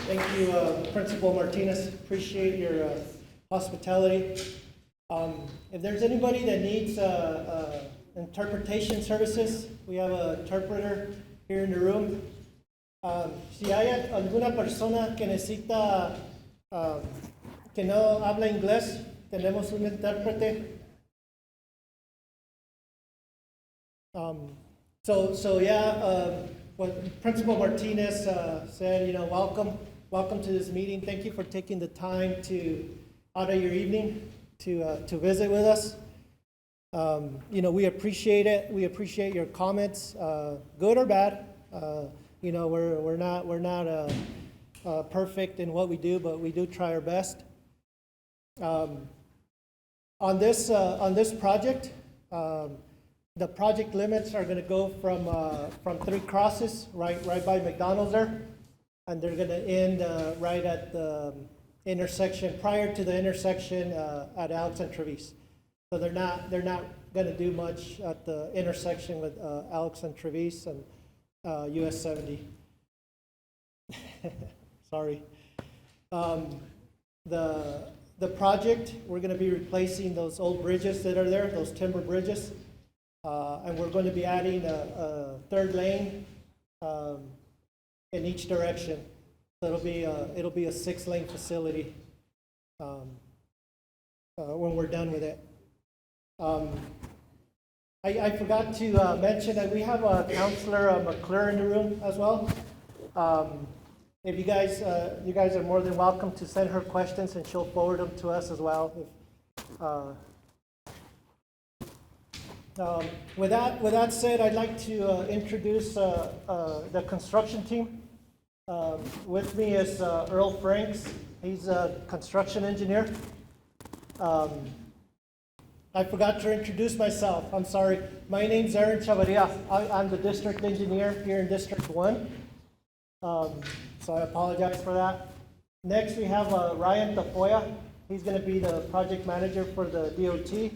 Thank you, Principal Martinez. Appreciate your hospitality. If there's anybody that needs interpretation services, we have an interpreter here in the room. Si hay alguna persona que necesita, que no habla inglés, tenemos un intérprete. What Principal Martinez said, welcome to this meeting. Thank you for taking the time out of your evening to visit with us. We appreciate it. We appreciate your comments, good or bad. We're not perfect in what we do, but we do try our best. On this project, the project limits are going to go from 3 crosses right by McDonald's there, and they're going to end right at the intersection, prior to the intersection at Alex and Travis. So they're not going to do much at the intersection with Alex and Travis and US 70. Sorry. The project, we're going to be replacing those old bridges that are there, those timber bridges. And we're going to be adding a 3rd lane in each direction. So it'll be a 6-lane facility when we're done with it. I forgot to mention that we have Councilor McClure in the room as well. If you guys are more than welcome to send her questions, and she'll forward them to us as well. With that said, I'd like to introduce the construction team. With me is Earl Franks. He's a construction engineer. I forgot to introduce myself. I'm sorry. My name's Aaron Chavarria. I'm the district engineer here in District 1. So I apologize for that. Next, we have Ryan Tafoya. He's going to be the project manager for the DOT.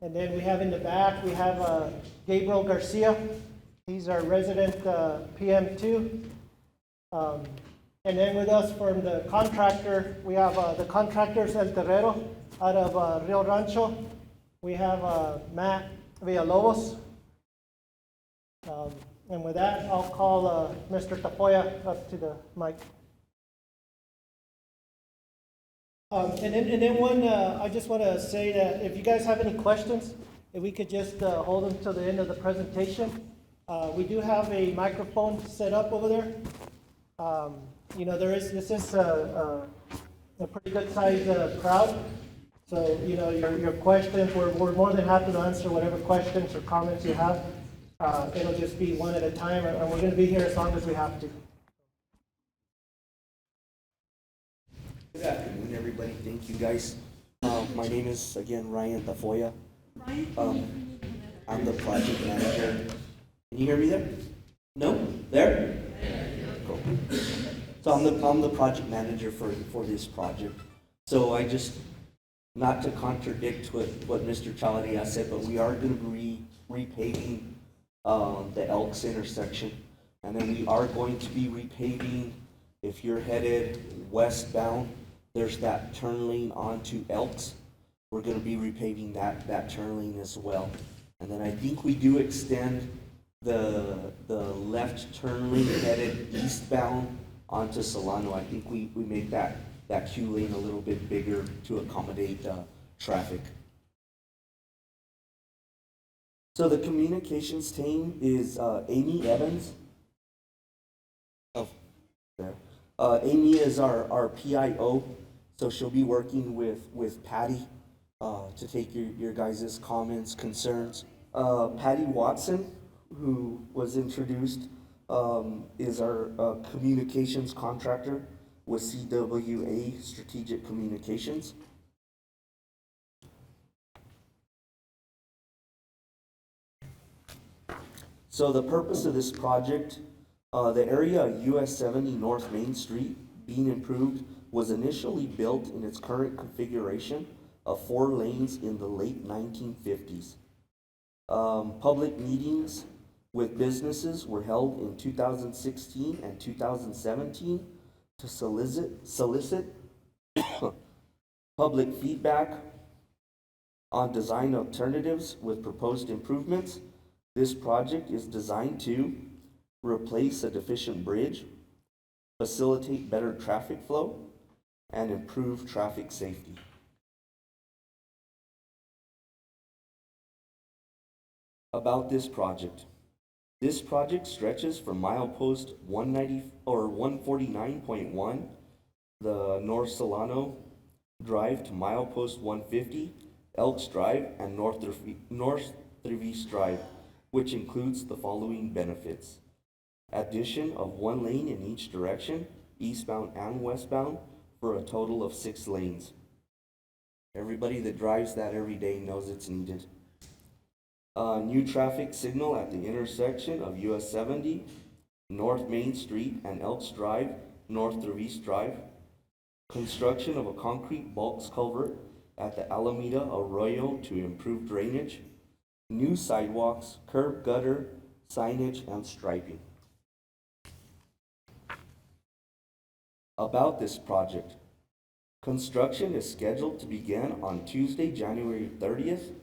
And then we have in the back, we have Gabriel Garcia. He's our resident PM2. And then with us from the contractor, we have the contractors El Terrero out of Rio Rancho. We have Matt Villalobos. And with that, I'll call Mr. Tafoya up to the mic. And then I just want to say that if you guys have any questions, if we could just hold them till the end of the presentation. We do have a microphone set up over there. This is a pretty good sized crowd. So, your questions, we're more than happy to answer whatever questions or comments you have. It'll just be one at a time, and we're going to be here as long as we have to. Good afternoon, everybody. Thank you, guys. My name is, again, Ryan Tafoya. I'm the project manager. Can you hear me there? No? There? Cool. So I'm the project manager for this project. So I just, not to contradict what Mr. Chavarria said, but we are going to be repaving the Elks intersection. And then we are going to be repaving, if you're headed westbound, there's that turn lane onto Elks. We're going to be repaving that turn lane as well. And then I think we do extend the left turn lane headed eastbound onto Solano. I think we make that Q lane a little bit bigger to accommodate traffic. So the communications team is Amy Evans. Oh, there. Amy is our PIO, so she'll be working with Patty to take your guys' comments, concerns. Patty Watson, who was introduced, is our communications contractor with CWA Strategic Communications. So the purpose of this project, the area of US 70 North Main Street being improved was initially built in its current configuration of 4 lanes in the late 1950s. Public meetings with businesses were held in 2016 and 2017 to solicit public feedback on design alternatives with proposed improvements. This project is designed to replace a deficient bridge, facilitate better traffic flow, and improve traffic safety. About this project. This project stretches from milepost 190 or 149.1, the North Solano Drive, to milepost 150, Elks Drive, and North Trevis Drive, which includes the following benefits: addition of 1 lane in each direction, eastbound and westbound, for a total of 6 lanes. Everybody that drives that every day knows it's needed. A new traffic signal at the intersection of US 70, North Main Street, and Elks Drive, North Trevis Drive. Construction of a concrete bulk culvert at the Alameda Arroyo to improve drainage. New sidewalks, curb gutter, signage, and striping. About this project. Construction is scheduled to begin on Tuesday, January 30th,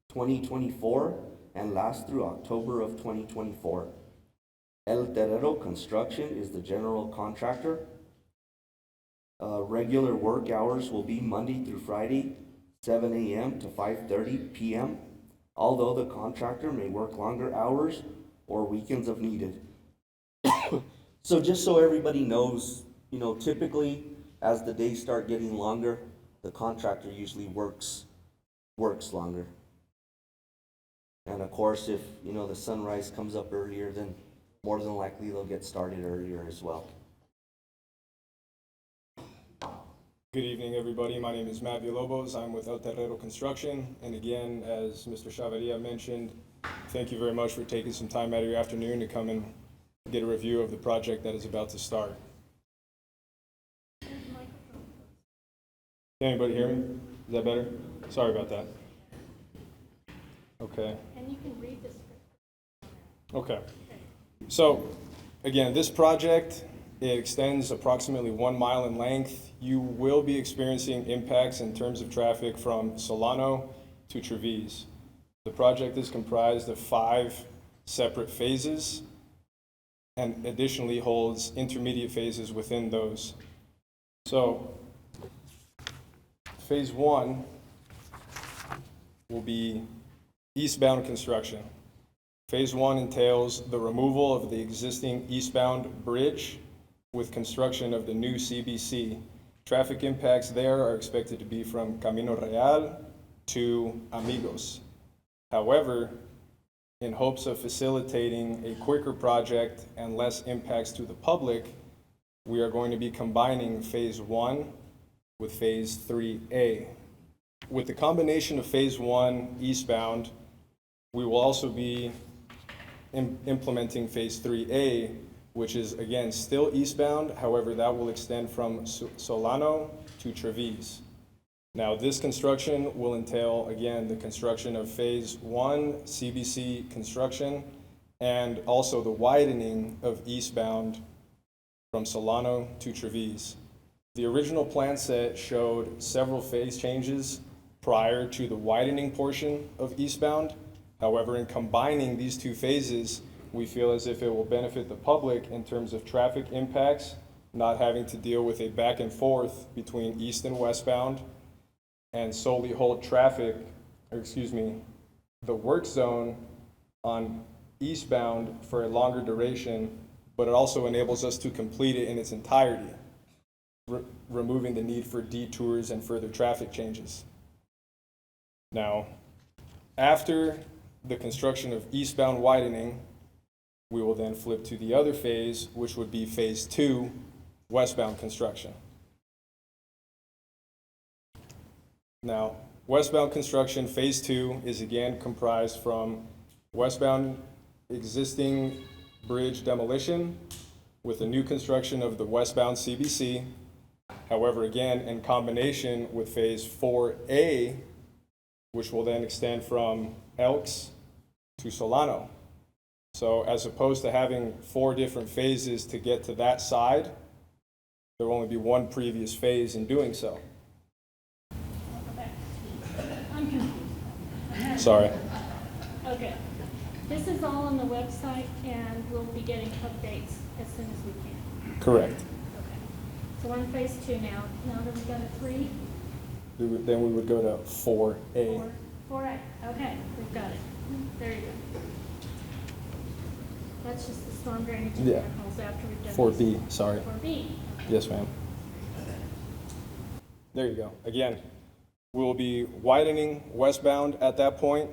2024, and last through October of 2024. El Terrero Construction is the general contractor. Regular work hours will be Monday through Friday, 7 a.m. to 5:30 p.m., although the contractor may work longer hours or weekends if needed. So just so everybody knows, typically as the days start getting longer, the contractor usually works longer. And of course, if, the sunrise comes up earlier, then more than likely they'll get started earlier as well. Good evening, everybody. My name is Matt Villalobos. I'm with El Terrero Construction. And again, as Mr. Chavarria mentioned, thank you very much for taking some time out of your afternoon to come and get a review of the project that is about to start. Can anybody hear me? Is that better? Sorry about that. Okay. And you can read the script. Okay. So, again, this project, it extends approximately 1 mile in length. You will be experiencing impacts in terms of traffic from Solano to Trevis. The project is comprised of 5 separate phases and additionally holds intermediate phases within those. So, phase 1 will be eastbound construction. Phase 1 entails the removal of the existing eastbound bridge with construction of the new CBC. Traffic impacts there are expected to be from Camino Real to Amigos. However, in hopes of facilitating a quicker project and less impacts to the public, we are going to be combining phase 1 with phase 3A. With the combination of phase 1 eastbound, we will also be implementing phase 3A, which is again still eastbound. However, that will extend from Solano to Trevis. Now, this construction will entail again the construction of phase 1 CBC construction and also the widening of eastbound from Solano to Trevis. The original plan set showed several phase changes prior to the widening portion of eastbound. However, in combining these 2 phases, we feel as if it will benefit the public in terms of traffic impacts, not having to deal with a back and forth between east and westbound, and solely hold the work zone on eastbound for a longer duration, but it also enables us to complete it in its entirety, removing the need for detours and further traffic changes. Now, after the construction of eastbound widening, we will then flip to the other phase, which would be phase 2, westbound construction. Now, westbound construction, phase 2, is again comprised from westbound existing bridge demolition with the new construction of the westbound CBC. However, again, in combination with phase 4A, which will then extend from Elks to Solano. So as opposed to having 4 different phases to get to that side, there will only be one previous phase in doing so. Okay. I'm confused. Sorry. Okay. This is all on the website, and we'll be getting updates as soon as we can. Correct. Okay. So we're on phase 2 now. Now that we've got a 3, Then we would go to 4A. 4A. Okay, we've got it. There you go. That's just the storm drainage and Yeah. manholes after we've done 4B, sorry. 4B. Yes, ma'am. There you go. Again, we will be widening westbound at that point.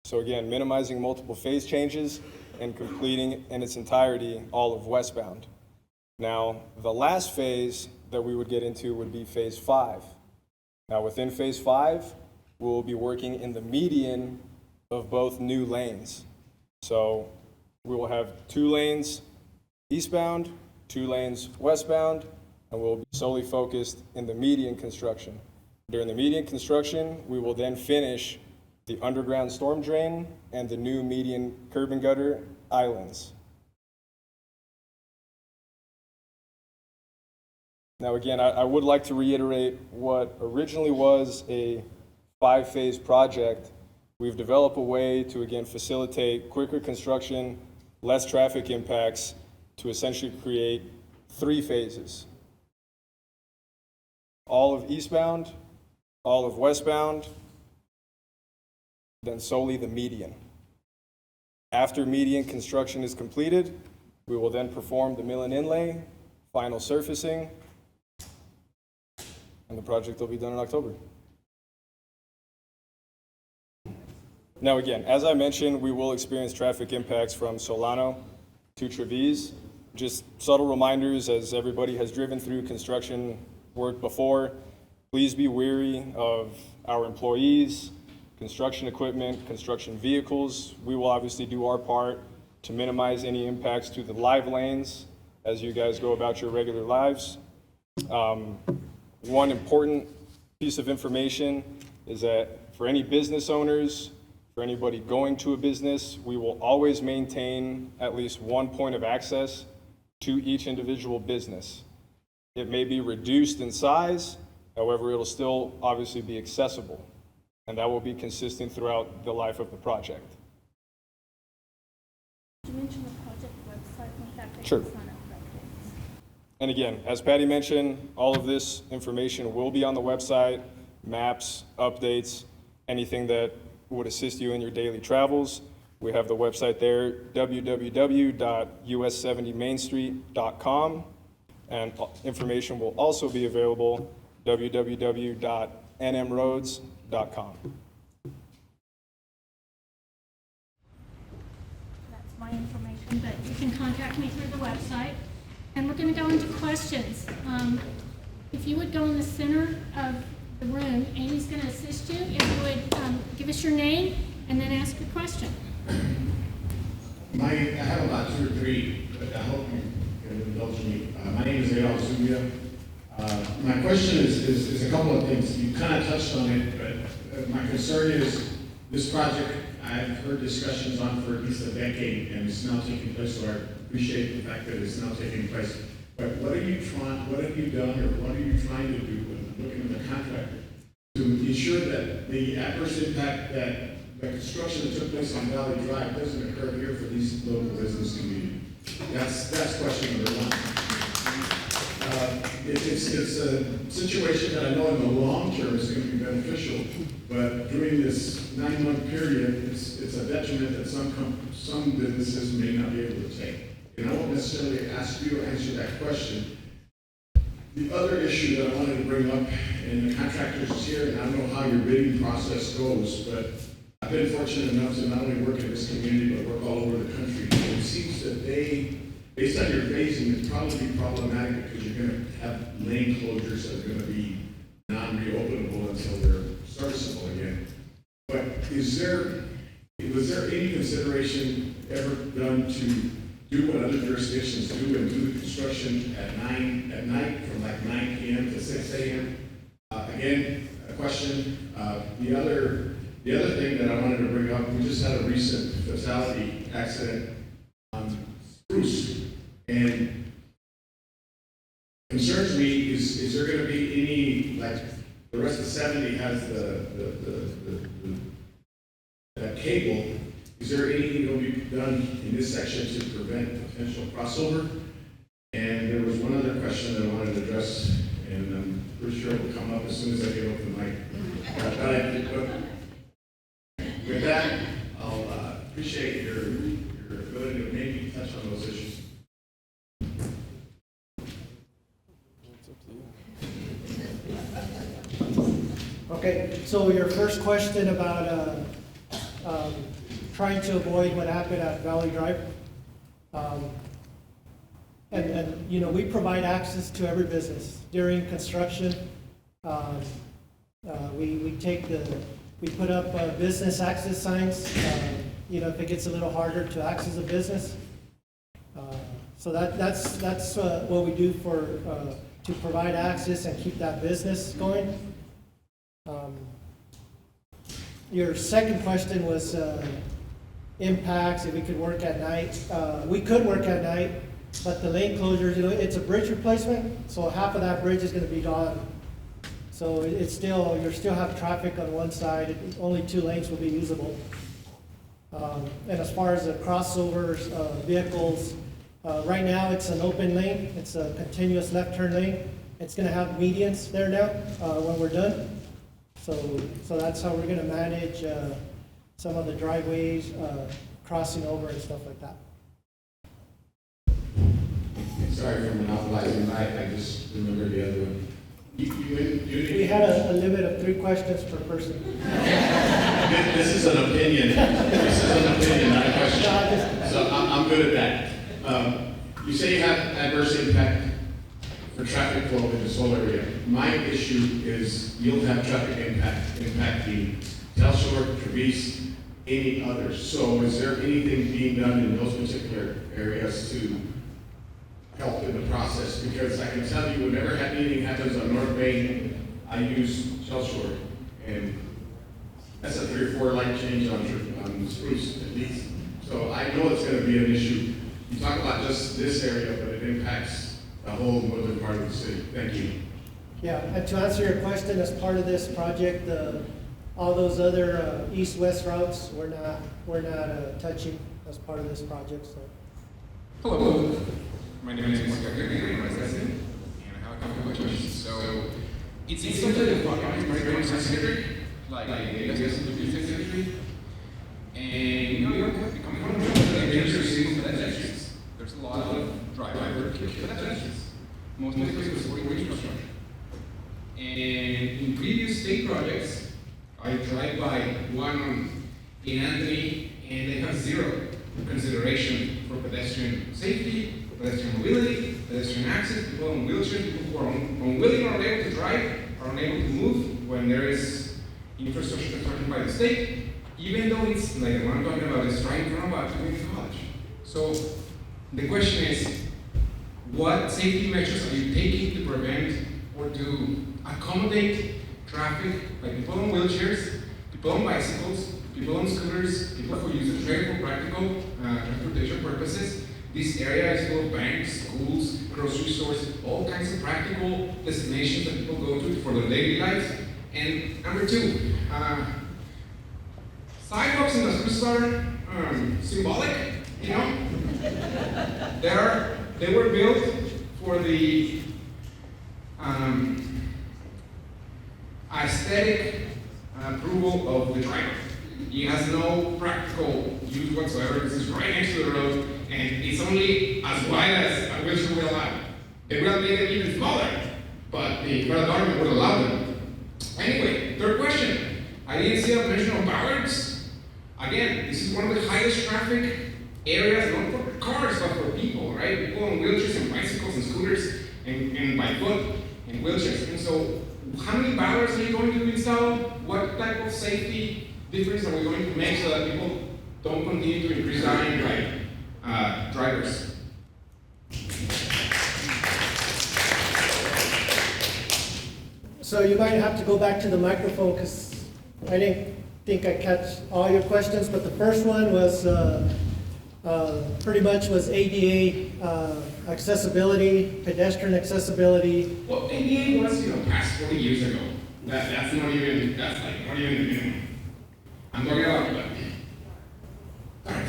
So again, minimizing multiple phase changes and completing in its entirety all of westbound. Now, the last phase that we would get into would be phase 5. Now, within phase 5, we will be working in the median of both new lanes. So we will have 2 lanes eastbound, 2 lanes westbound, and we'll be solely focused in the median construction. During the median construction, we will then finish the underground storm drain and the new median curb and gutter islands. Now again, I would like to reiterate what originally was a 5-phase project. We've developed a way to again facilitate quicker construction, less traffic impacts, to essentially create 3 phases. All of eastbound, all of westbound, then solely the median. After median construction is completed, we will then perform the mill and inlay, final surfacing, and the project will be done in October. Now again, as I mentioned, we will experience traffic impacts from Solano to Trevize. Just subtle reminders, as everybody has driven through construction work before, please be wary of our employees, construction equipment, construction vehicles. We will obviously do our part to minimize any impacts to the live lanes as you guys go about your regular lives. One important piece of information is that for any business owners, for anybody going to a business, we will always maintain at least one point of access to each individual business. It may be reduced in size, however, it'll still obviously be accessible, and that will be consistent throughout the life of the project. Did you mention the project website? In fact, I Sure. can sign up for updates. And again, as Patty mentioned, all of this information will be on the website, maps, updates, anything that would assist you in your daily travels. We have the website there, www.us70mainstreet.com, and information will also be available, www.nmroads.com. That's my information, but you can contact me through the website. And we're going to go into questions. If you would go in the center of the room, Amy's going to assist you. If you would give us your name and then ask your question. I have about 2 or 3, but I hope you can indulge me. My name is Eyal Zubia. My question is a couple of things. You kind of touched on it, but my concern is this project, I've heard discussions on for at least a decade, and it's now taking place, so I appreciate the fact that it's now taking place. But what have you done, or what are you trying to do when looking at the contractor to ensure that the adverse impact that the construction that took place on Valley Drive doesn't occur here for these local business community? That's question number 1. It's a situation that I know in the long term is going to be beneficial, but during this 9-month period, it's a detriment that some businesses may not be able to take. And I won't necessarily ask you to answer that question. The other issue that I wanted to bring up, and the contractors is here, and I don't know how your bidding process goes, but I've been fortunate enough to not only work in this community, but work all over the country. And it seems that based on your phasing, it's probably problematic because you're going to have lane closures that are going to be non-reopenable until they're serviceable again. But was there any consideration ever done to do what other jurisdictions do and do the construction at night from like 9 p.m. to 6 a.m.? Again, a question. The other thing that I wanted to bring up, we just had a recent fatality accident Spruce. And concerns me is there gonna be any, like, the rest of 70 has that cable, is there anything that will be done in this section to prevent potential crossover? And there was one other question that I wanted to address, and I'm pretty sure it will come up as soon as I get off the mic. But with that, I'll appreciate your ability to maybe touch on those issues. Okay, so your first question about trying to avoid what happened at Valley Drive. And, you know, we provide access to every business during construction. We put up business access signs, you know, if it gets a little harder to access a business. So that's what we do to provide access and keep that business going. Your second question was impacts, if we could work at night. We could work at night, but the lane closures, you know, it's a bridge replacement, so half of that bridge is gonna be gone. So you still have traffic on one side, only 2 lanes will be usable. And as far as the crossovers, vehicles, right now it's an open lane, it's a continuous left turn lane. It's gonna have medians there now, when we're done. So that's how we're gonna manage some of the driveways, crossing over and stuff like that. Sorry for monopolizing, I just remembered the other one. We had a limit of 3 questions per person. This is an opinion. This is an opinion, not a question. So I'm good at that. You say you have adverse impact for traffic flow in this whole area. My issue is you'll have traffic impacting Tell Shore, Travis, any others. So is there anything being done in those particular areas to help in the process? Because I can tell you, whenever anything happens on North Main, I use Tell Shore, and that's a 3 or 4 light change on Spruce at least. So I know it's going to be an issue. You talk about just this area, but it impacts the whole northern part of the city. Thank you. Yeah, and to answer your question, as part of this project, all those other east-west routes, we're not touching as part of this project, so. Hello. My name is Mark I'm a resident, and I have a couple of questions. So, it seems like the project is very concentric, like the business industry, and you know, you're becoming one of the dangerous cities for pedestrians. There's a lot of drive-by pedestrians, mostly because of four-way construction. And in previous state projects, I drive by one in Anthony, and they have 0 consideration for pedestrian safety, pedestrian mobility, pedestrian access, people on wheelchairs, people who are unwilling or unable to drive, are unable to move when there is infrastructure constructed by the state, even though it's like the one I'm talking about is right in front of our community college. So the question is, what safety measures are you taking to prevent or to accommodate traffic, like people on wheelchairs, people on bicycles, people on scooters, people who use the trail for practical transportation purposes? This area is full of banks, schools, grocery stores, all kinds of practical destinations that people go to for their daily lives. And number 2, sidewalks in the schools are symbolic, you know? They were built for the aesthetic approval of the driver. It has no practical use whatsoever. This is right next to the road, and it's only as wide as a wheelchair will allow. They will make it even smaller, but the federal government would allow them. Anyway, 3rd question. I didn't see a mention of bollards. Again, this is one of the highest traffic areas, not for cars, but for people, right? People on wheelchairs and bicycles and scooters and by foot and wheelchairs. And so, how many bollards are you going to install? What type of safety difference are we going to make so that people don't continue to increase dying by drivers? So you might have to go back to the microphone because I didn't think I catch all your questions, but the first one was pretty much was ADA accessibility, pedestrian accessibility. Well, ADA was, past 40 years ago. That's not even the minimum. I'm talking about what? Sorry.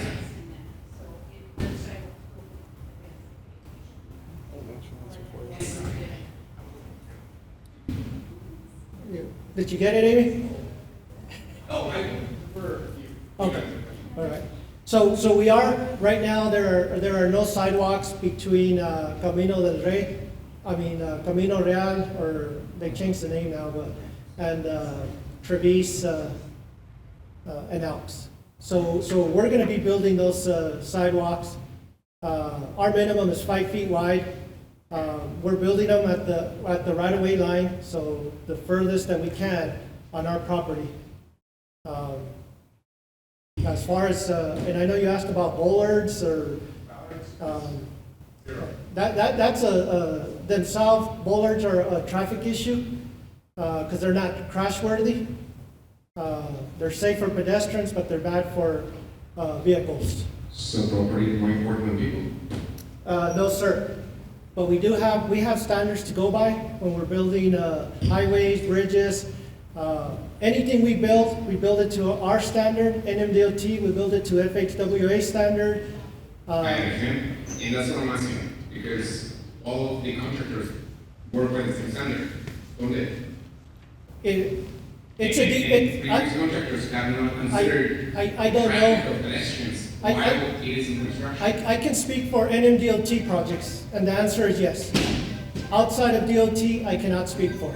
Did you get it, Amy? Oh, I prefer you. Okay, all right. So we are, right now, there are no sidewalks between Camino del Rey, Camino Real, or they changed the name now, but, and Trevis and Alps. So we're gonna be building those sidewalks. Our minimum is 5 feet wide. We're building them at the right-of-way line, so the furthest that we can on our property. As far as, and I know you asked about bollards or, that's themselves, bollards are a traffic issue, because they're not crash worthy. They're safe for pedestrians, but they're bad for vehicles. So property is more important than people? No, sir. But we have standards to go by when we're building highways, bridges. Anything we build it to our standard, NMDOT, we build it to FHWA standard. I understand, and that's what I'm asking, because all of the contractors work by the same standard, don't they? It's Previous contractors have not considered I don't traffic know. of pedestrians I- while it is in construction. I can speak for NMDOT projects, and the answer is yes. Outside of DOT, I cannot speak for.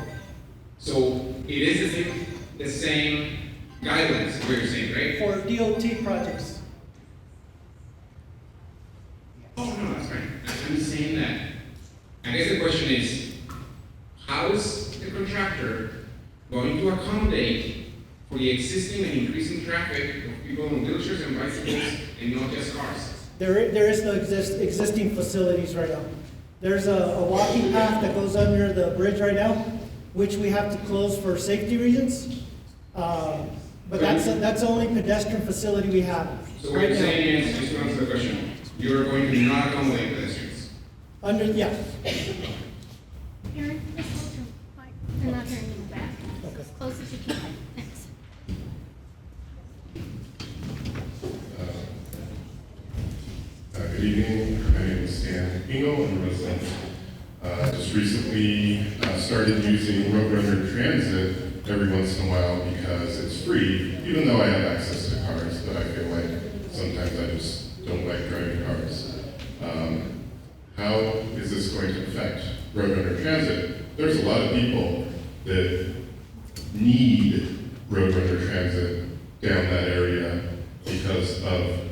So it is the same guidelines, what you're saying, right? For DOT projects. Oh, no, that's fine. I'm just saying that. I guess the question is, how is the contractor going to accommodate for the existing and increasing traffic of people on wheelchairs and bicycles and not just cars? There is no existing facilities right now. There's a walking path that goes under the bridge right now, which we have to close for safety reasons. But that's the only pedestrian facility we have So what right you're now. saying is, just to answer the question, you're going to not accommodate pedestrians? Yeah. Aaron, just hold your mic. They're not hearing you in the back. Okay. As close as you can. Thanks. Good evening, my name is Stan Engel, I'm a resident. Just recently started using Roadrunner Transit every once in a while because it's free, even though I have access to cars, but I feel like sometimes I just don't like driving cars. How is this going to affect Roadrunner Transit? There's a lot of people that need Roadrunner Transit down that area because of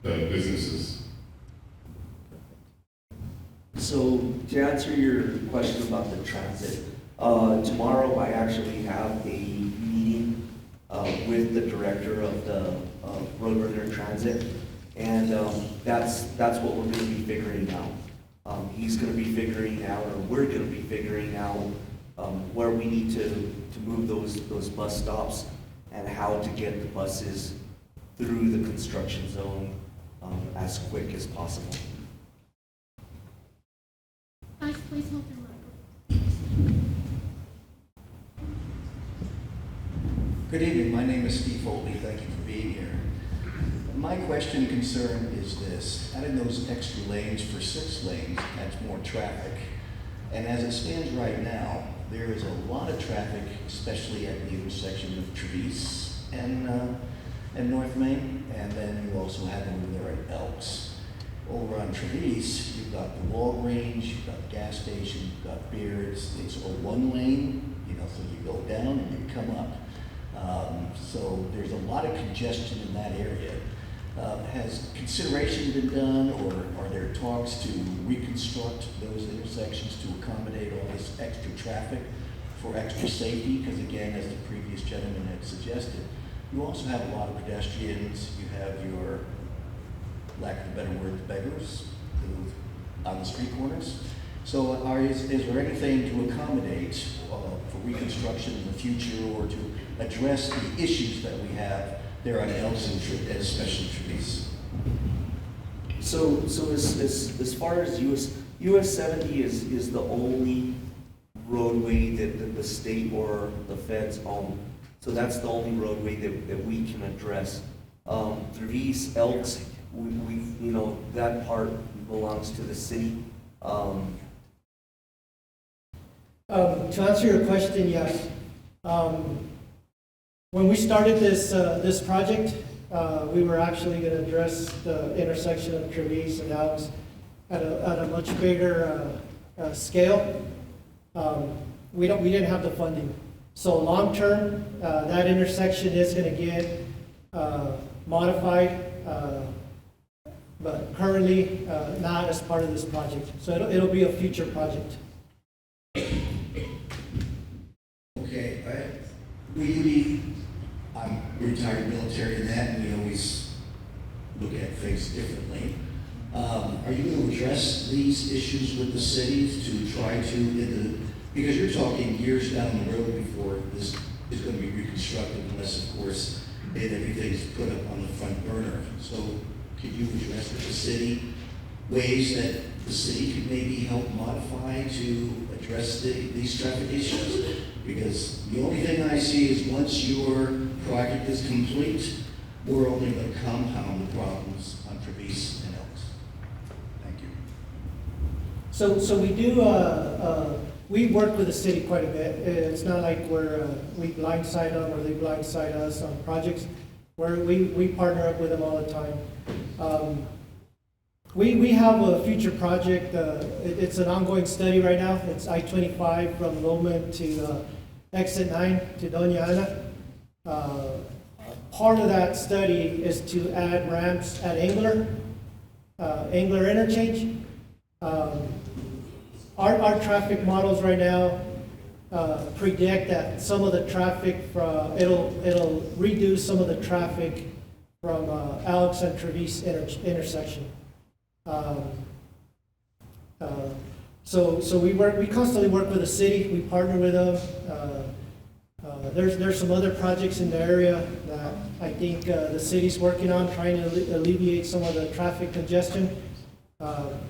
the businesses. So to answer your question about the transit, tomorrow I actually have a meeting with the director of the Roadrunner Transit, and that's what we're going to be figuring out. He's going to be figuring out, or we're going to be figuring out where we need to move those bus stops and how to get the buses through the construction zone as quick as possible. Guys, please hold your mic. Good evening, my name is Steve Foley, thank you for being here. My question and concern is this: adding those extra lanes for 6 lanes adds more traffic. And as it stands right now, there is a lot of traffic, especially at the intersection of Trevis and North Main, and then you also have over there at Elks. Over on Trevis, you've got the Walgreens, you've got the gas station, you've got Beards. It's a 1 lane, so you go down and you come up. So there's a lot of congestion in that area. Has consideration been done, or are there talks to reconstruct those intersections to accommodate all this extra traffic for extra safety? Because again, as the previous gentleman had suggested, you also have a lot of pedestrians. You have your, lack of a better word, beggars on the street corners. So is there anything to accommodate for reconstruction in the future, or to address the issues that we have there on Elks and especially Trees? So as far as US 70 is the only roadway that the state or the feds own. So that's the only roadway that we can address. Trevis, Elks, we, you know, that part belongs to the city. To answer your question, yes. When we started this project, we were actually going to address the intersection of Trevis and Alex at a much bigger scale. We didn't have the funding. So long term, that intersection is going to get modified, but currently not as part of this project. So it'll be a future project. Okay, I'm retired military in that, and we always look at things differently. Are you going to address these issues with the city to try to, because you're talking years down the road before this is going to be reconstructed, unless, of course, everything's put up on the front burner. So could you address with the city ways that the city could maybe help modify to address these traffic issues? Because the only thing I see is once your project is complete, we're only going to compound the problems on Trevis and Elks. Thank you. So we do, we work with the city quite a bit. It's not like we blindside them or they blindside us on projects. We partner up with them all the time. We have a future project. It's an ongoing study right now. It's I-25 from Lowman to Exit 9 to Doña Ana. Part of that study is to add ramps at Angler Interchange. Our traffic models right now predict that some of the traffic it'll reduce some of the traffic from Alex and Trevis intersection. So we constantly work with the city. We partner with them. There's some other projects in the area that I think the city's working on, trying to alleviate some of the traffic congestion.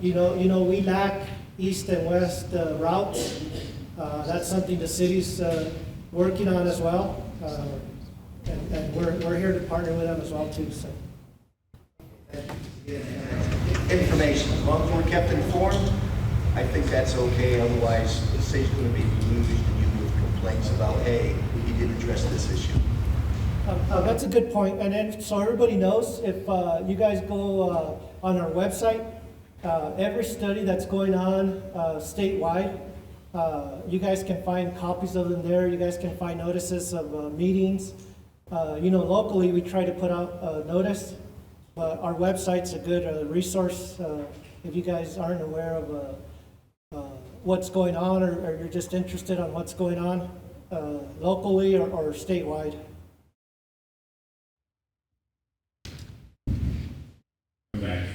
We lack east and west routes. That's something the city's working on as well, and we're here to partner with them as well too. So. Information, as long as we're kept informed, I think that's okay. Otherwise, the city's going to be deluged and you with complaints about, hey, you didn't address this issue. That's a good point. And then, so everybody knows, if you guys go on our website, every study that's going on statewide, you guys can find copies of them there. You guys can find notices of meetings. Locally, we try to put out a notice. But our website's a good resource if you guys aren't aware of what's going on or you're just interested on what's going on locally or statewide. Back.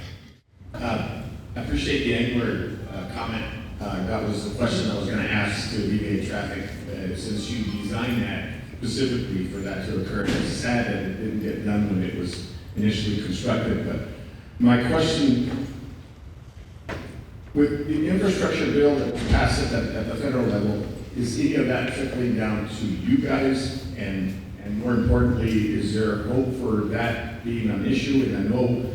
I appreciate the Angler comment. That was the question I was going to ask to alleviate traffic. Since you designed that specifically for that to occur, it's sad that it didn't get done when it was initially constructed. But my question, with the infrastructure bill that was passed at the federal level, is any of that trickling down to you guys? And more importantly, is there hope for that being an issue? And I know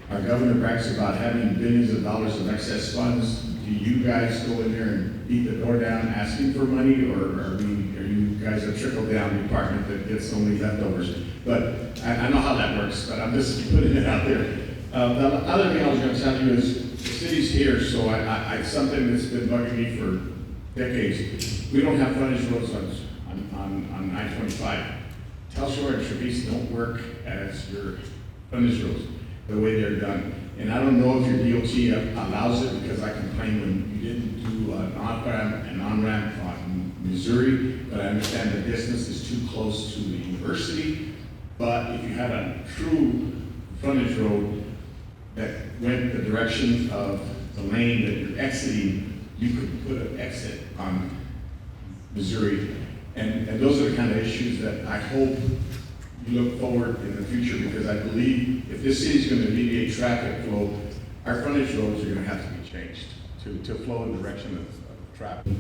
our governor brags about having billions of dollars of excess funds. Do you guys go in there and beat the door down asking for money, or are you guys a trickle-down department that gets only leftovers? But I know how that works, but I'm just putting it out there. The other thing I was going to tell you is the city's here, so I something that's been bugging me for decades. We don't have frontage roads on I-25. Telshore and Trevis don't work as your frontage roads the way they're done. And I don't know if your DOT allows it, because I complained when you didn't do an off-ramp and on-ramp on Missouri, but I understand the distance is too close to the university. But if you had a true frontage road that went the direction of the lane that you're exiting, you could put an exit on Missouri. And those are the kind of issues that I hope you look forward in the future, because I believe if this city is going to alleviate traffic flow, our frontage roads are gonna have to be changed to flow in the direction of traffic.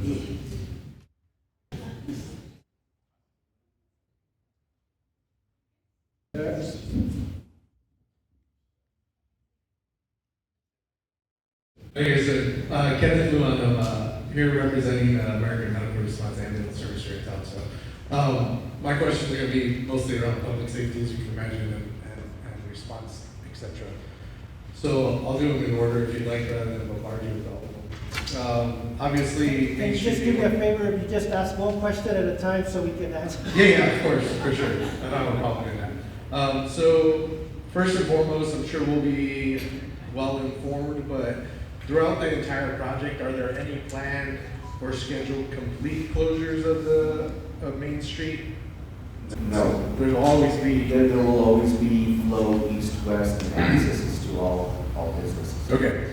Like I said, Kenneth Luan, I'm here representing American Medical Response Ambulance Service right now. So, my questions are going to be mostly around public safety, as you can imagine, and response, etc. So, I'll do them in order if you'd like, rather than bombard you with all of them. Obviously, Can Main you just Street- give me a favor if you just ask one question at a time so we can answer? Yeah, of course, for sure. I don't have a problem in that. So, first and foremost, I'm sure we'll be well informed, but throughout the entire project, are there any planned or scheduled complete closures of Main Street? No. There'll always be. There will always be flow east-west and accesses to all businesses. Okay.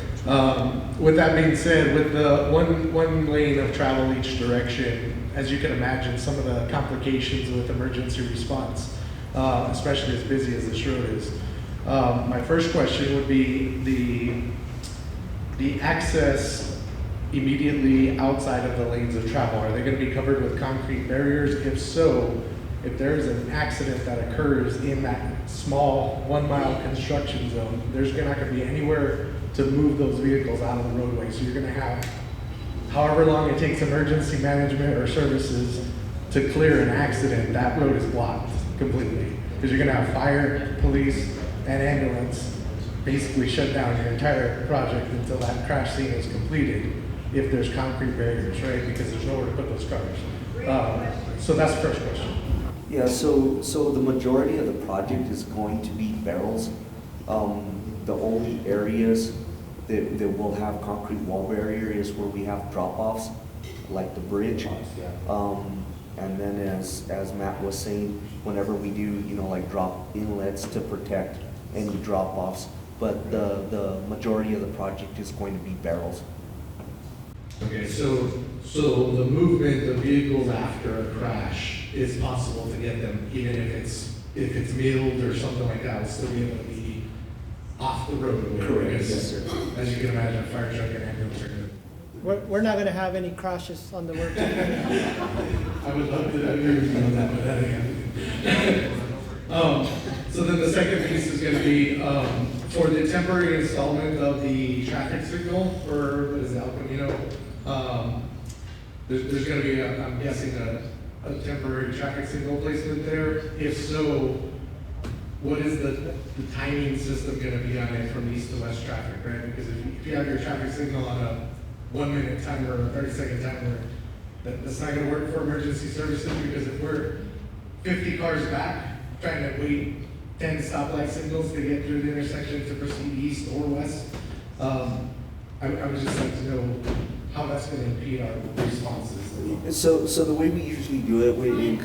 With that being said, with the one lane of travel each direction, as you can imagine, some of the complications with emergency response, especially as busy as this road is. My first question would be the access immediately outside of the lanes of travel. Are they going to be covered with concrete barriers? If so, if there is an accident that occurs in that small 1 mile construction zone, there's not going to be anywhere to move those vehicles out of the roadway. So you're going to have however long it takes emergency management or services to clear an accident, that road is blocked completely. Because you're going to have fire, police, and ambulance basically shut down your entire project until that crash scene is completed, if there's concrete barriers, right? Because there's nowhere to put those cars. So that's the first question. Yeah, so the majority of the project is going to be barrels. The only areas that will have concrete wall barrier is where we have drop-offs, like the bridge. And then as Matt was saying, whenever we do, like drop inlets to protect any drop-offs, but the majority of the project is going to be barrels. Okay, so the movement of vehicles after a crash is possible to get them, even if it's milled or something like that, it's still be able to be off the roadway. Correct, Because, yes, sir. as you can imagine, a fire truck and ambulance are good. We're not gonna have any crashes on the road. I would love to agree with you on that, but that ain't happening. So then the second piece is gonna be, for the temporary installment of the traffic signal for, what is it, El Camino? There's gonna be, I'm guessing, a temporary traffic signal placement there. If so, what is the timing system gonna be on it from east to west traffic, right? Because if you have your traffic signal on a 1 minute timer or a 30-second timer, that's not gonna work for emergency services, because if we're 50 cars back, trying to wait 10 stoplight signals to get through the intersection to proceed east or west, I would just like to know how that's gonna impede our responses. So the way we usually do it in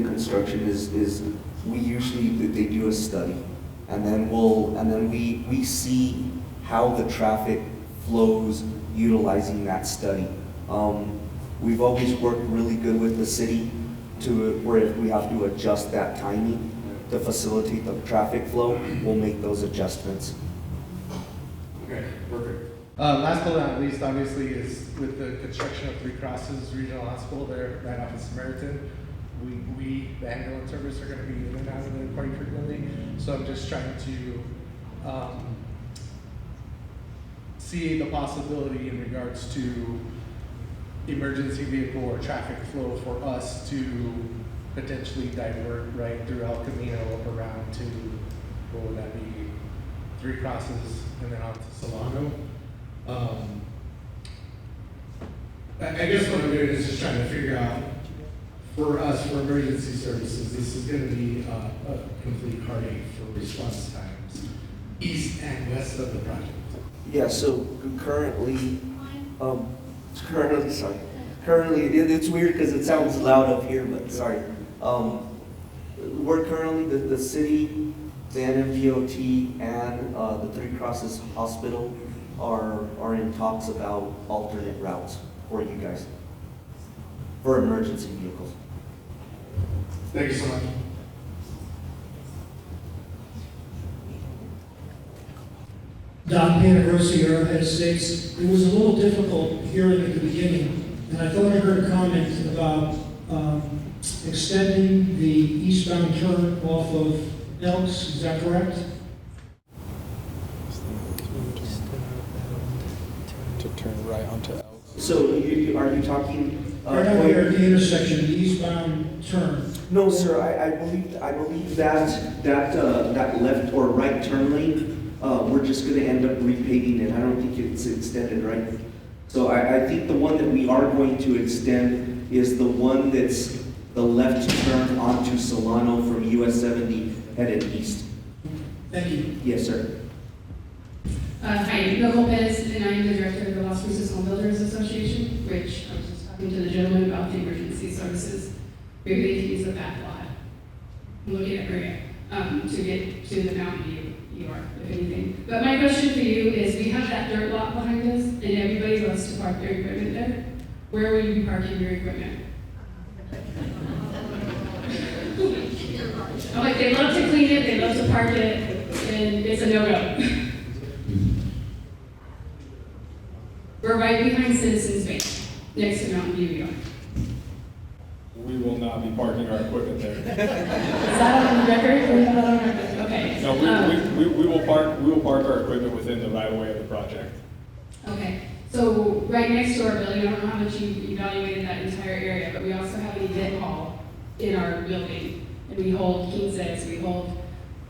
construction is they do a study, and then we see how the traffic flows utilizing that study. We've always worked really good with the city to where if we have to adjust that timing to facilitate the traffic flow, we'll make those adjustments. Okay, perfect. Last but not least, obviously, is with the construction of Three Crosses Regional Hospital there, right off of Samaritan. We, the ambulance service, are gonna be in and out of there quite frequently. So I'm just trying to, see the possibility in regards to emergency vehicle or traffic flow for us to potentially divert right through El Camino around to, what would that be, Three Crosses and then on to Solano. I guess what I'm doing is just trying to figure out, for us, for emergency services, this is gonna be a complete heartache for response times, east and west of the project. Yeah, so currently, it's weird because it sounds loud up here, but sorry. We're currently, the city, the NMDOT, and the Three Crosses Hospital are in talks about alternate routes for you guys, for emergency vehicles. Thank you so much. Don Panagrosi, Arrowhead Estates. It was a little difficult hearing at the beginning, and I thought I heard a comment about extending the eastbound turn off of Elks. Is that correct? To turn right onto Elks. So are you talking? Right now here at the intersection, the eastbound turn. No, sir, I believe that left or right turn lane, we're just gonna end up repaving it. I don't think it's extended, right? So I think the one that we are going to extend is the one that's the left turn onto Solano from US 70 headed east. Thank you. Yes, sir. Hi, Bill Lopez, and I'm the director of the Las Cruces Home Builders Association, which I was just talking to the gentleman about the emergency services. We're going to use the back lot. I'm looking at Maria, to get to the Mountain View, you are, if anything. But my question for you is, we have that dirt lot behind us, and everybody loves to park their equipment there. Where will you be parking your equipment? I'm like, they love to clean it, they love to park it, and it's a no-go. We're right behind Citizens Bank, next to Mountain View Yard. We will not be parking our equipment there. Is that on the record? Or is that on record? Okay. No, we will park our equipment within the right of way of the project. Okay, so right next to our building, I don't know how much you evaluated that entire area, but we also have an event hall in our building. And we hold king sets, we hold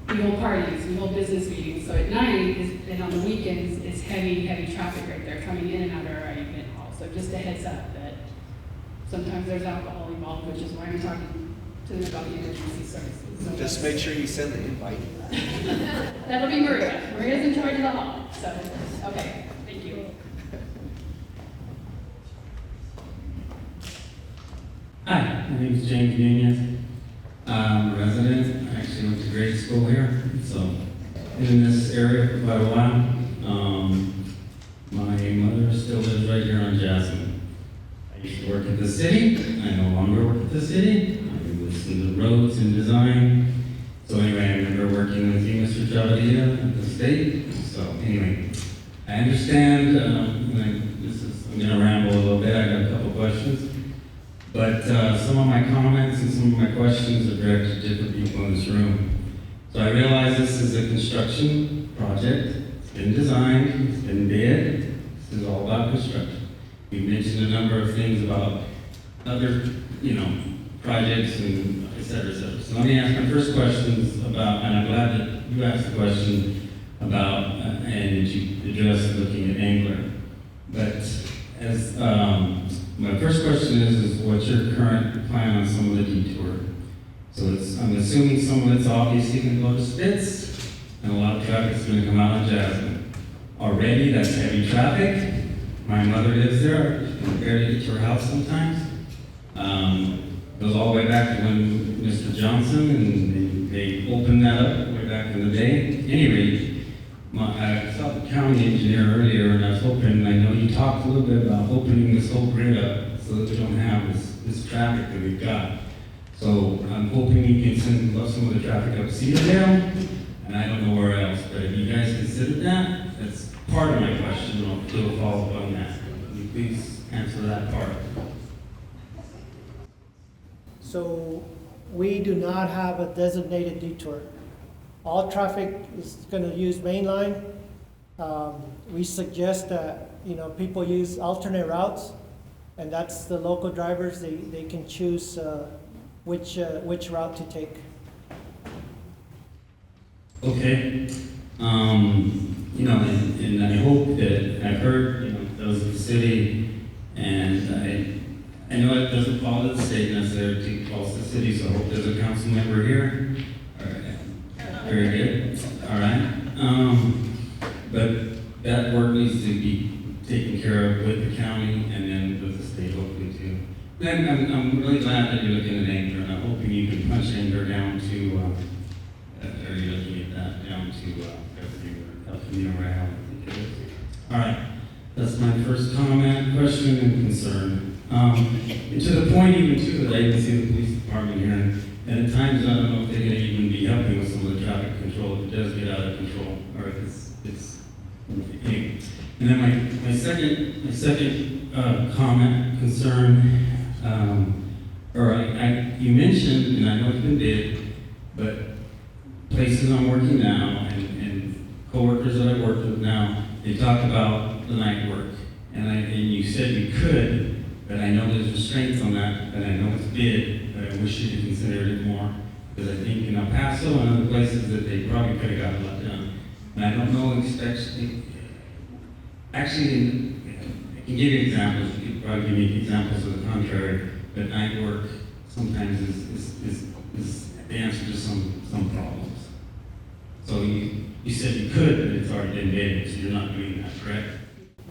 parties, we hold business meetings. So at night and on the weekends, it's heavy traffic right there coming in and out of our event hall. So just a heads up that sometimes there's alcohol involved, which is why I'm talking to them about the emergency services. So Just make sure you send the invite. that'll be Maria. Maria's in charge of the hall. So, okay, thank you. Hi, my name is James Nunez. I'm a resident. I actually went to grade school here, so in this area for quite a while. My mother still lives right here on Jasmine. I used to work at the city. I no longer work at the city. I listen to roads and design. So anyway, I remember working with you, Mr. Chavadilla, at the state. So anyway, I understand. I'm going to ramble a little bit. I got a couple questions. But some of my comments and some of my questions are directed to different people in this room. So I realize this is a construction project. It's been designed, it's been bid. This is all about construction. We mentioned a number of things about other, projects and et cetera, et cetera. So let me ask my first questions about, and I'm glad that you asked the question about, and that you addressed looking at Angler. But as, my first question is what's your current plan on some of the detour? So I'm assuming some of it's obviously going to go to Spitz, and a lot of traffic's going to come out of Jasmine. Already, that's heavy traffic. My mother lives there. She can barely get to her house sometimes. Goes all the way back to when Mr. Johnson, and they opened that up way back in the day. Anyway, I saw the county engineer earlier, and I was hoping, I know you talked a little bit about opening this whole grid up so that we don't have this traffic that we've got. So I'm hoping you can send some of the traffic up Cedardale, and I don't know where else, but if you guys considered that, that's part of my question, and I'll do a follow-up on that. Can you please answer that part? So we do not have a designated detour. All traffic is going to use main line. We suggest that, people use alternate routes, and that's the local drivers, they can choose which route to take. Okay. And I hope that, I've heard, those of the city, and I know it doesn't fall to the state necessarily, it falls to the city, so I hope there's a council member here. All right. Very good. All right. But that work needs to be taken care of with the county and then with the state hopefully too. Then I'm really glad that you're looking at Anchor, and I'm hoping you can punch Anchor down to, are you looking at that down to El Camino Real, I think it is. All right. That's my first comment, question, and concern. And to the point even too that I even see the police department here, and at times I don't know if they're going to even be helping with some of the traffic control if it does get out of control, or if it's And then my second comment, concern, you mentioned, and I know it's been bid, but places I'm working now and coworkers that I work with now, they talk about the night work. And you said you could, but I know there's restraints on that, and I know it's bid, but I wish you had considered it more. Because I think in El Paso and other places that they probably could have got a lot done. And I don't know, actually, I can give you examples, you could probably give me examples of the contrary, but night work sometimes is the answer to some problems. So you said you could, but it's already been bid, so you're not doing that, correct?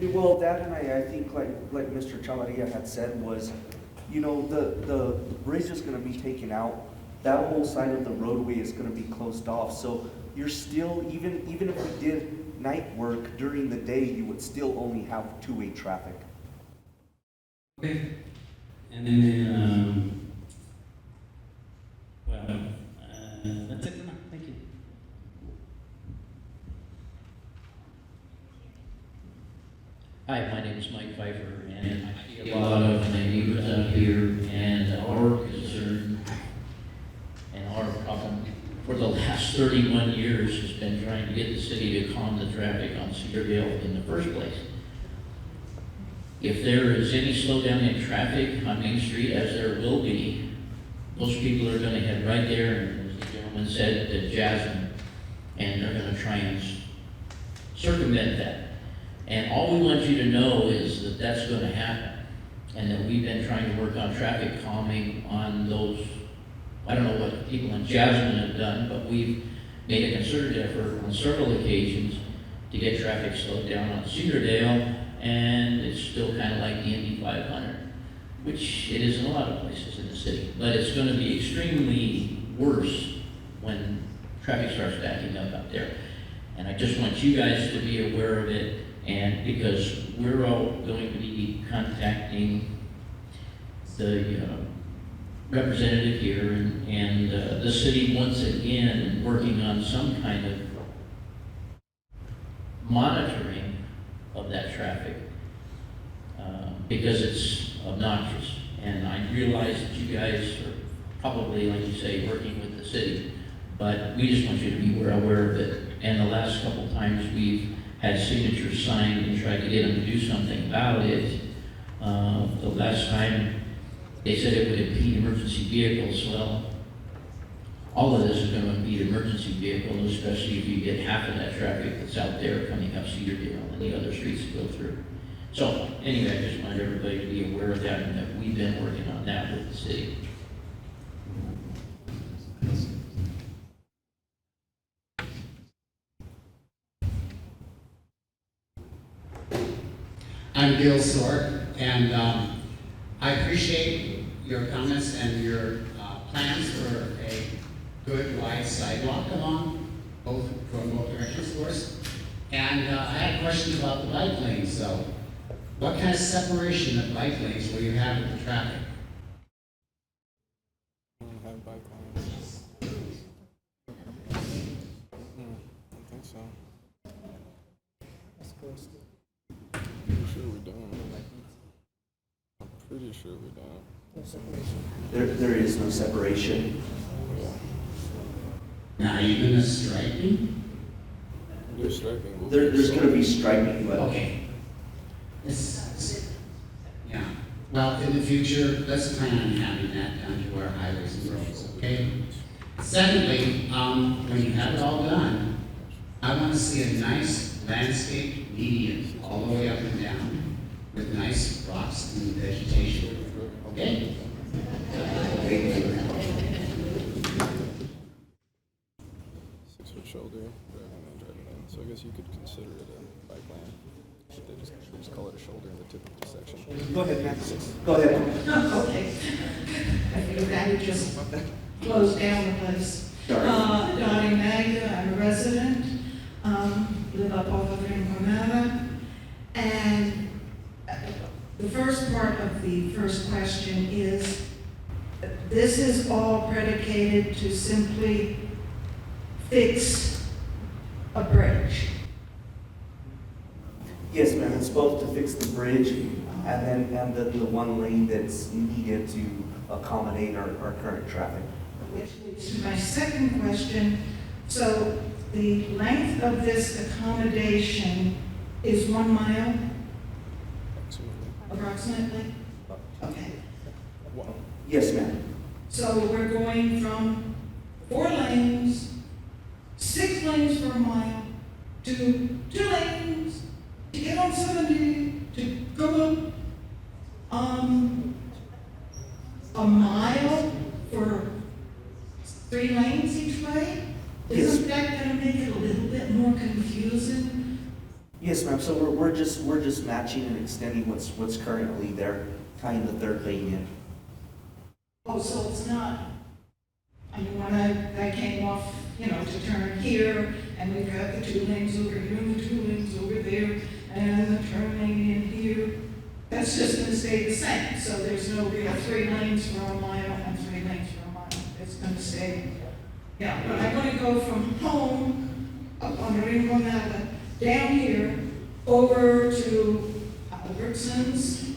Well, that and I think like Mr. Chalaria had said was, you know, the bridge is gonna be taken out. That whole side of the roadway is gonna be closed off. So you're still, even if we did night work during the day, you would still only have two-way traffic. Okay. And then, that's it for now. Thank you. Hi, my name is Mike Pfeiffer, and I see a lot of my neighbors out here, and our concern and our problem for the last 31 years has been trying to get the city to calm the traffic on Cedardale in the first place. If there is any slowdown in traffic on Main Street, as there will be, most people are going to head right there, and as the gentleman said, to Jasmine, and they're going to try and circumvent that. And all we want you to know is that that's going to happen, and that we've been trying to work on traffic calming on those. I don't know what people in Jasmine have done, but we've made a concerted effort on several occasions to get traffic slowed down on Cedardale, and it's still kind of like the Indy 500, which it is in a lot of places in the city. But it's going to be extremely worse when traffic starts backing up there. And I just want you guys to be aware of it, and because we're all going to be contacting the representative here and the city once again, and working on some kind of monitoring of that traffic because it's obnoxious. And I realize that you guys are probably, like you say, working with the city, but we just want you to be aware of it. And the last couple times we've had signatures signed and tried to get them to do something about it. The last time they said it would impede emergency vehicles. Well, all of this is going to impede emergency vehicles, especially if you get half of that traffic that's out there coming up Cedardale and the other streets to go through. So anyway, I just want everybody to be aware of that, and that we've been working on that with the city. I'm Gil Sork, and I appreciate your comments and your plans for a good wide sidewalk along from both directions, of course. And I had a question about the bike lanes, though. What kind of separation of bike lanes will you have with the traffic? I don't have bike lanes. I don't think so. That's close. Pretty sure we don't. I'm pretty sure we don't. No separation. There is no separation. Yeah. Now, are you going to striping? There's striping. There's going to be striping, but Okay. Yeah. Well, in the future, let's plan on having that down to our highways and roads, okay? Secondly, when you have it all done, I want to see a nice landscape median all the way up and down with nice rocks and vegetation, okay? thank you. 6-foot shoulder, driving in. So I guess you could consider it a bike lane. They just call it a shoulder in the typical section. Go ahead, Nancy. Go ahead. Okay. I figured that would just close down the place. Sorry. Dottie Magda, I'm a resident, live up off of Rinconada. And the first part of the first question is, this is all predicated to simply fix a bridge. Yes, ma'am. both to fix the bridge and then the one lane that's needed to accommodate our current traffic. Which leads to my second question. So the length of this accommodation is 1 mile approximately? Okay. Yes, ma'am. So we're going from 4 lanes, 6 lanes for a mile, to 2 lanes, to get on 70, to go up, a mile for 3 lanes each way? Isn't that gonna make it a little bit more confusing? Yes, ma'am. So we're just matching and extending what's currently there, tying the third lane in. Oh, so it's not, I mean, when I came off, to turn here, and we've got the 2 lanes over here and the 2 lanes over there, and the turn lane in here, that's just gonna stay the same. So there's no real 3 lanes for a mile and 3 lanes for a mile. It's gonna stay, yeah. But I wanna go from home, up on Rinconada, down here, over to Albertsons.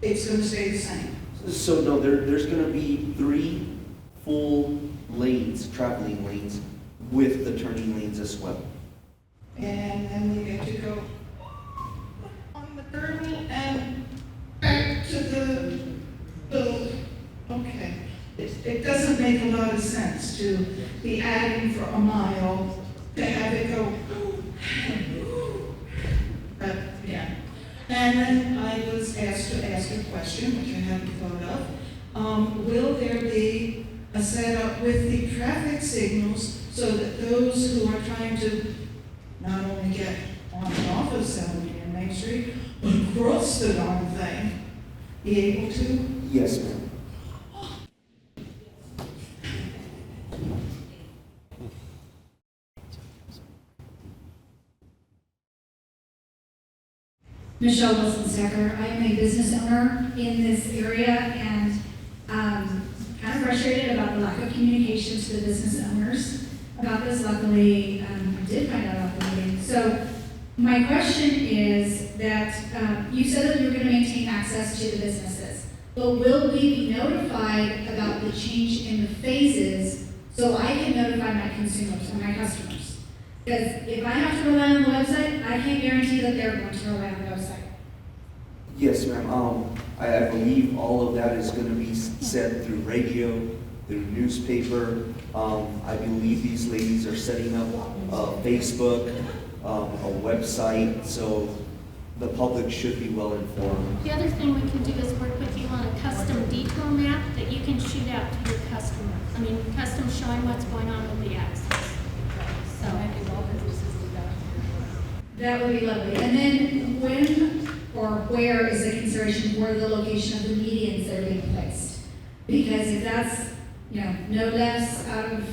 It's gonna stay the same. So no, there's going to be 3 full lanes, traveling lanes, with the turning lanes as well. And then we get to go on the gurney and back to the, okay. It doesn't make a lot of sense to be adding for a mile, to have it go, but yeah. And then I was asked to ask a question, which I hadn't thought of. Will there be a setup with the traffic signals so that those who are trying to not only get on and off of 70 and Main Street, but across the darn thing, be able to? Yes, ma'am. Michelle Wilson-Sacker. I am a business owner in this area and kind of frustrated about the lack of communication to the business owners about this. Luckily, I did find out about the meeting. So my question is that you said that you were going to maintain access to the businesses, but will we be notified about the change in the phases so I can notify my consumers or my customers? Because if I have to rely on the website, I can't guarantee that they're going to rely on the website. Yes, ma'am. I believe all of that is going to be said through radio, through newspaper. I believe these ladies are setting up Facebook, a website, so the public should be well informed. The other thing we can do is work with you on a custom detour map that you can shoot out to your customer. I mean, custom showing what's going on with the access. So that would be lovely. And then when or where is the consideration for the location of the medians that are being placed? Because if that's, no less out of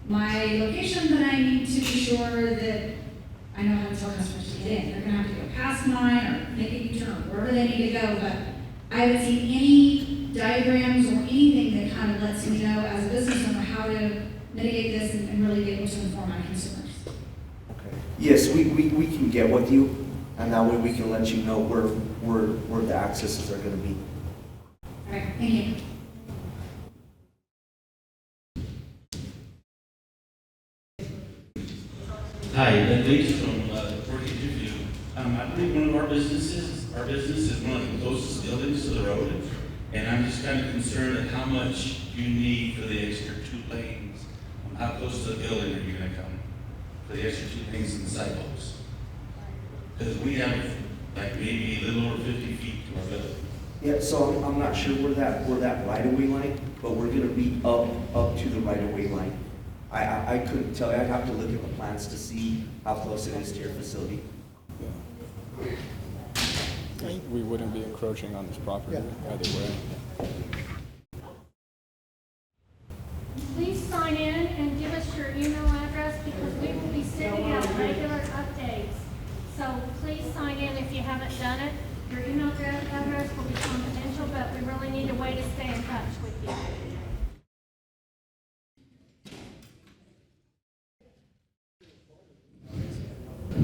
my location, then I need to be sure that I know how to tell customers to get in. They're gonna have to go past mine or make a U-turn or wherever they need to go, but I haven't seen any diagrams or anything that kind of lets me know as a business owner how to mitigate this and really be able to inform my consumers. Yes, we can get with you, and that way we can let you know where the accesses are going to be. All right, thank you. Hi, Ed Leach from Working Review. I believe one of our business is one of the closest buildings to the road, and I'm just kind of concerned at how much you need for the extra 2 lanes. How close to the building are you going to come for the extra 2 lanes and the sidewalks? Because we have like maybe a little over 50 feet to our building. Yeah, so I'm not sure where that right-of-way line, but we're going to be up to the right-of-way line. I couldn't tell you. I'd have to look at the plans to see how close it is to your facility. We wouldn't be encroaching on this property either way. please sign in and give us your email address because we will be sending out regular updates. So please sign in if you haven't done it. Your email address will be confidential, but we really need a way to stay in touch with you.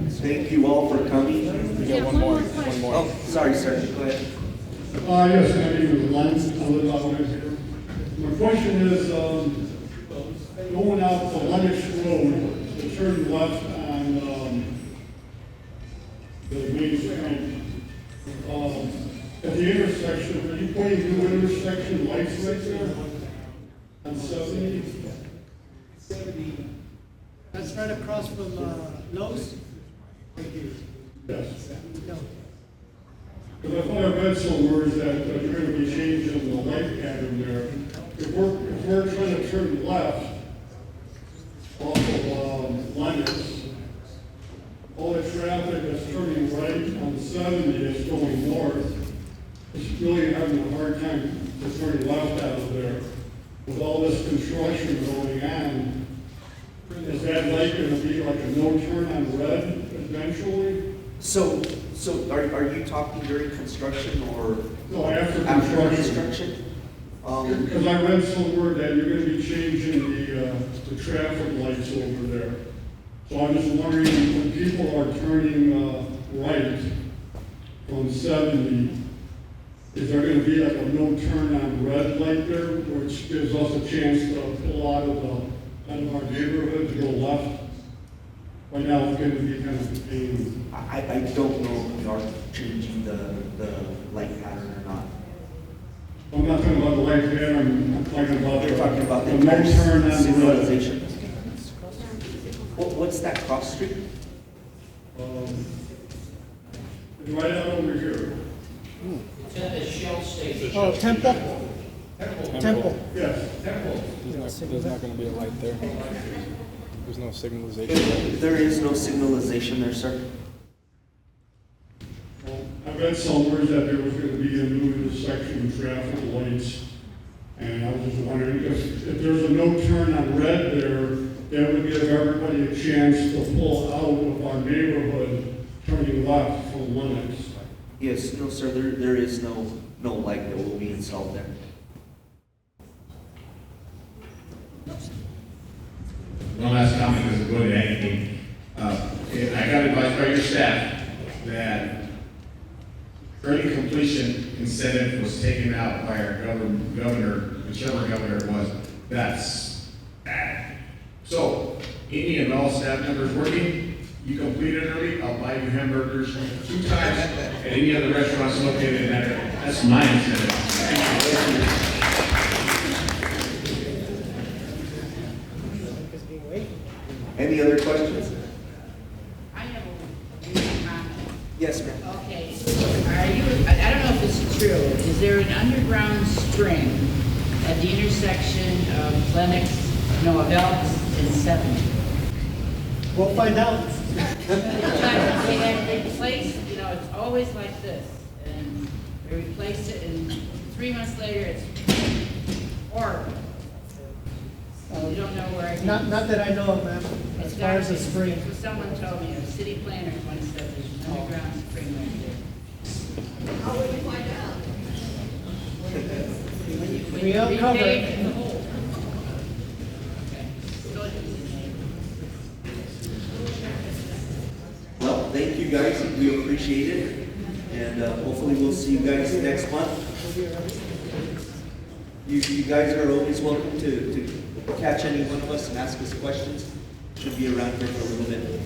Thank you all for coming. got one more, one more. Oh, sorry, sir, go ahead. Yes, my name is Len, I live out here. My question is, going out to Lennox Road, to turn left on, the main street. At the intersection, are you putting new intersection lights right there? On 70? That's right across from Lowe's. Yes. No. Because I thought I read somewhere that you're going to be changing the light pattern there. If we're trying to turn left off of Lennox, all the traffic that's turning right on 70 is going north. It's really having a hard time to turn left out of there. With all this construction going on, is that light going to be like a no turn on red eventually? So are you talking during construction or? No, after construction? Because I read somewhere that you're going to be changing the traffic lights over there. So I'm just wondering, when people are turning right from 70, is there going to be like a no turn on red light there, which gives us a chance to pull out of our neighborhood to go left? Right now, it's going to be kind of a pain. I don't know if we are changing the light pattern or not. I'm not talking about the light pattern, I'm talking about You're talking about the no turn on red. signalization. What's that cross street? Right out over here. It's at the Shell station. Oh, Temple? Temple. Yes. There's not gonna be a light there. There's no signalization. There is no signalization there, sir. I read somewhere that there was going to be a new intersection traffic lights, and I was just wondering if there's a no turn on red there, that would give everybody a chance to pull out of our neighborhood, turning left from Lennox. Yes, no, sir, there is no light that will be installed there. One last comment, because it's going to anything. I got advice by your staff that early completion incentive was taken out by our governor, whichever governor it was. That's bad. So, any and all staff members working, you completed early, I'll buy you hamburgers 2 times at any other restaurants located in that area. That's my incentive. Thank you. Any other questions? I have a comment. Yes, ma'am. Okay, I don't know if this is true, is there an underground spring at the intersection of Velks and 70? We'll find out. They replaced, it's always like this, and they replaced it, and 3 months later, it's horrible. You don't know where I can. Not that I know of, ma'am, as far as the spring. That's what someone told me, a city planner once said there's an underground spring right there. How will you find out? When We you uncover repave it. the hole. Okay. Well, thank you guys, we appreciate it, and hopefully we'll see you guys next month. You guys are always welcome to catch any one of us and ask us questions. Should be around here for a little bit.